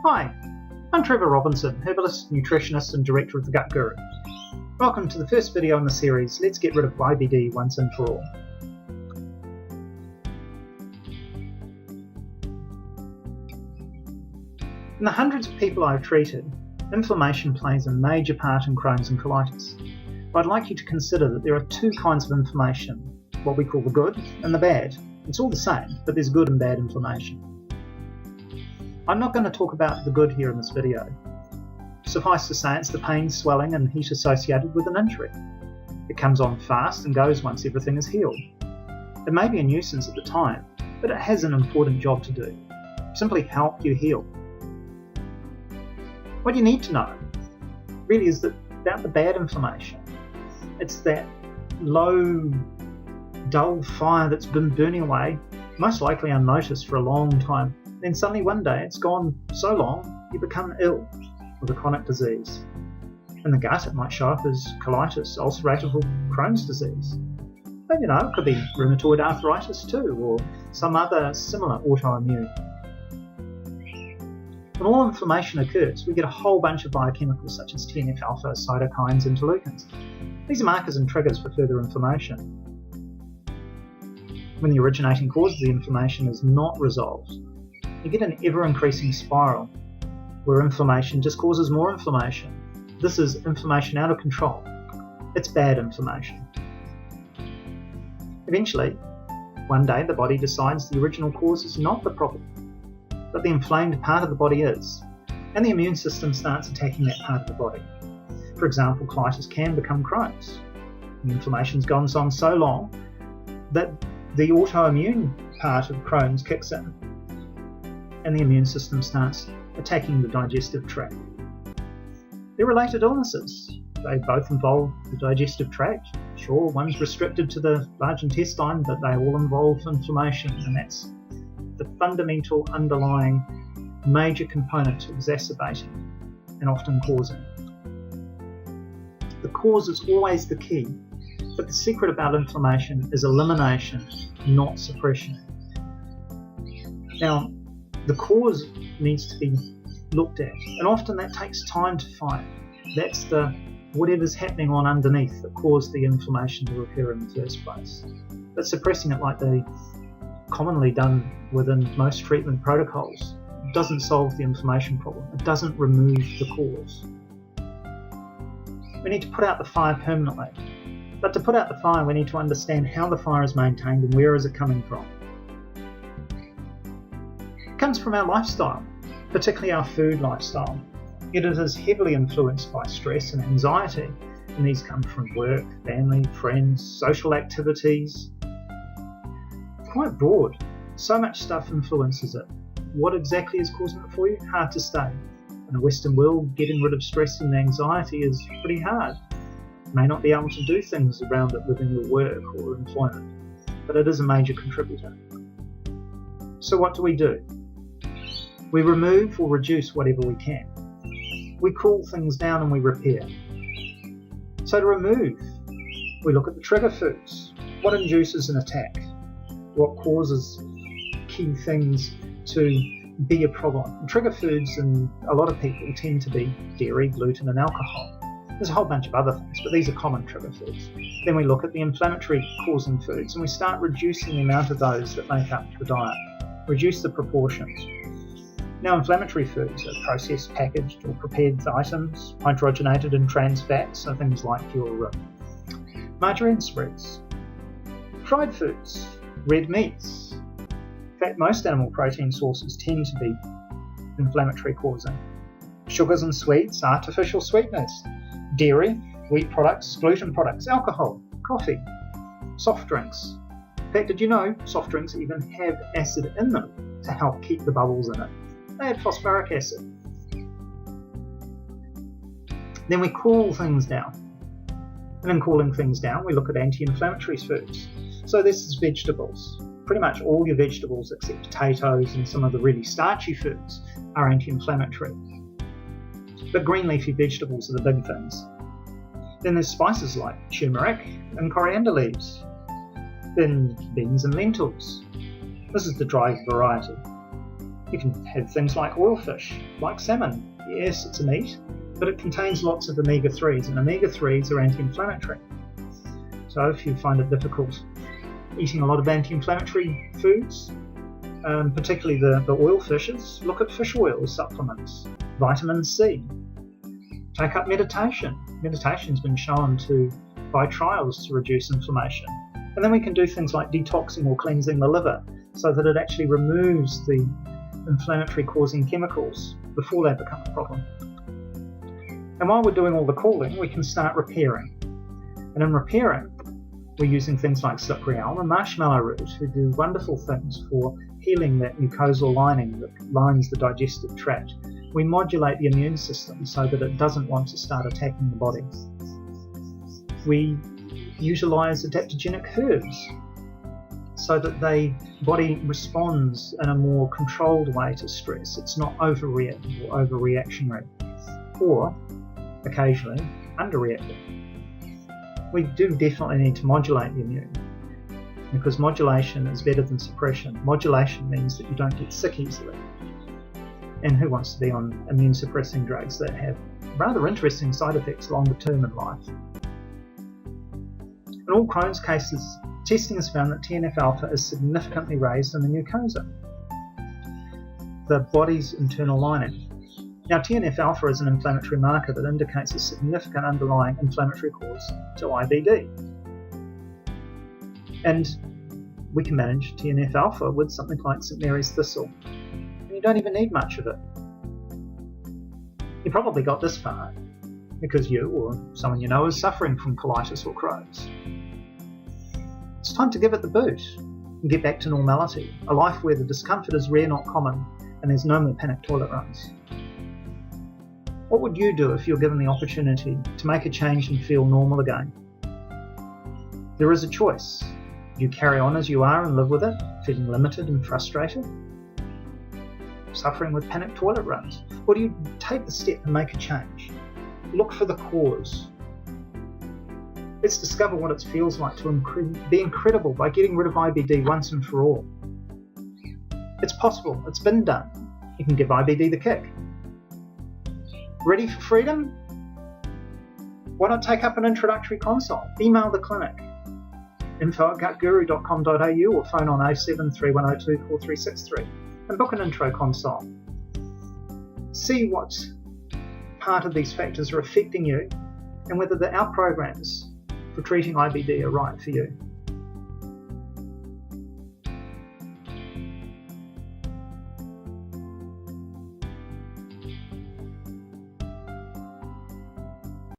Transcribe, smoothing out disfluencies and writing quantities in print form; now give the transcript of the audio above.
Hi, I'm Trevor Robinson, herbalist, nutritionist and director of The Gut Guru. Welcome to the first video in the series, Let's Get Rid of IBD Once and For All. In the hundreds of people I've treated, inflammation plays a major part in Crohn's and colitis. But I'd like you to consider that there are two kinds of inflammation, what we call the good and the bad. It's all the same, but there's good and bad inflammation. I'm not going to talk about the good here in this video. Suffice to say, it's the pain, swelling and heat associated with an injury. It comes on fast and goes once everything is healed. It may be a nuisance at the time, but it has an important job to do. Simply help you heal. What you need to know really is about the bad inflammation. It's that low, dull fire that's been burning away, most likely unnoticed for a long time. Then suddenly one day it's gone so long you become ill with a chronic disease. In the gut it might show up as colitis, ulcerative or Crohn's disease. But it could be rheumatoid arthritis too, or some other similar autoimmune. When all inflammation occurs, we get a whole bunch of biochemicals such as TNF-alpha, cytokines, interleukins. These are markers and triggers for further inflammation. When the originating cause of the inflammation is not resolved, you get an ever-increasing spiral where inflammation just causes more inflammation. This is inflammation out of control. It's bad inflammation. Eventually, one day the body decides the original cause is not the problem, but the inflamed part of the body is, and the immune system starts attacking that part of the body. For example, colitis can become Crohn's. The inflammation's gone on so long that the autoimmune part of Crohn's kicks in, and the immune system starts attacking the digestive tract. They're related illnesses. They both involve the digestive tract. Sure, one's restricted to the large intestine, but they all involve inflammation, and that's the fundamental underlying major component to exacerbating and often causing. The cause is always the key, but the secret about inflammation is elimination, not suppression. Now, the cause needs to be looked at, and often that takes time to find. That's whatever's happening on underneath that caused the inflammation to occur in the first place. But suppressing it like they commonly done within most treatment protocols doesn't solve the inflammation problem. It doesn't remove the cause. We need to put out the fire permanently. But to put out the fire, we need to understand how the fire is maintained and where is it coming from. It comes from our lifestyle, particularly our food lifestyle. It is heavily influenced by stress and anxiety, and these come from work, family, friends, social activities. Quite broad. So much stuff influences it. What exactly is causing it for you? Hard to say. In the Western world, getting rid of stress and anxiety is pretty hard. You may not be able to do things around it within your work or employment, but it is a major contributor. So what do? We remove or reduce whatever we can. We cool things down and we repair. So to remove, we look at the trigger foods. What induces an attack? What causes key things to be a problem? And trigger foods in a lot of people tend to be dairy, gluten and alcohol. There's a whole bunch of other things, but these are common trigger foods. Then we look at the inflammatory causing foods and we start reducing the amount of those that make up the diet. Reduce the proportions. Now, inflammatory foods are processed, packaged or prepared items, hydrogenated and trans fats, so things like your margarine spreads. Fried foods, red meats. In fact, most animal protein sources tend to be inflammatory causing. Sugars and sweets, artificial sweeteners, dairy, wheat products, gluten products, alcohol, coffee, soft drinks. In fact, did you know soft drinks even have acid in them to help keep the bubbles in it? They add phosphoric acid. Then we cool things down. And in cooling things down, we look at anti-inflammatory foods. So this is vegetables. Pretty much all your vegetables except potatoes and some of the really starchy foods are anti-inflammatory. But green leafy vegetables are the big things. Then there's spices like turmeric and coriander leaves. Then beans and lentils. This is the dry variety. You can have things like oilfish, like salmon. Yes, it's a meat, but it contains lots of omega-3s, and omega-3s are anti-inflammatory. So if you find it difficult eating a lot of anti-inflammatory foods, particularly the oil fishes, look at fish oil supplements, vitamin C. Take up meditation. Meditation's been shown by trials to reduce inflammation. And then we can do things like detoxing or cleansing the liver so that it actually removes the inflammatory causing chemicals before they become a problem. And while we're doing all the cooling, we can start repairing. And in repairing, we're using things like slippery elm and marshmallow root, who do wonderful things for healing that mucosal lining that lines the digestive tract. We modulate the immune system so that it doesn't want to start attacking the body. We utilise adaptogenic herbs so that the body responds in a more controlled way to stress. It's not overreactive or overreactionary, or occasionally underreactive. We do definitely need to modulate the immune, because modulation is better than suppression. Modulation means that you don't get sick easily. And who wants to be on immune suppressing drugs that have rather interesting side effects longer term in life? In all Crohn's cases, testing has found that TNF-alpha is significantly raised in the mucosa, the body's internal lining. Now, TNF-alpha is an inflammatory marker that indicates a significant underlying inflammatory cause to IBD. And we can manage TNF-alpha with something like St Mary's thistle. And you don't even need much of it. You probably got this far because you or someone you know is suffering from colitis or Crohn's. It's time to give it the boot and get back to normality, a life where the discomfort is rare, not common, and there's no more panic toilet runs. What would you do if you're given the opportunity to make a change and feel normal again? There is a choice. Do you carry on as you are and live with it, feeling limited and frustrated, suffering with panic toilet runs? Or do you take the step and make a change? Look for the cause. Let's discover what it feels like to be incredible by getting rid of IBD once and for all. It's possible. It's been done. You can give IBD the kick. Ready for freedom? Why not take up an introductory consult? Email the clinic, info@gutguru.com.au, or phone on 07 3102 4363 and book an intro consult. See what part of these factors are affecting you and whether our programs for treating IBD are right for you.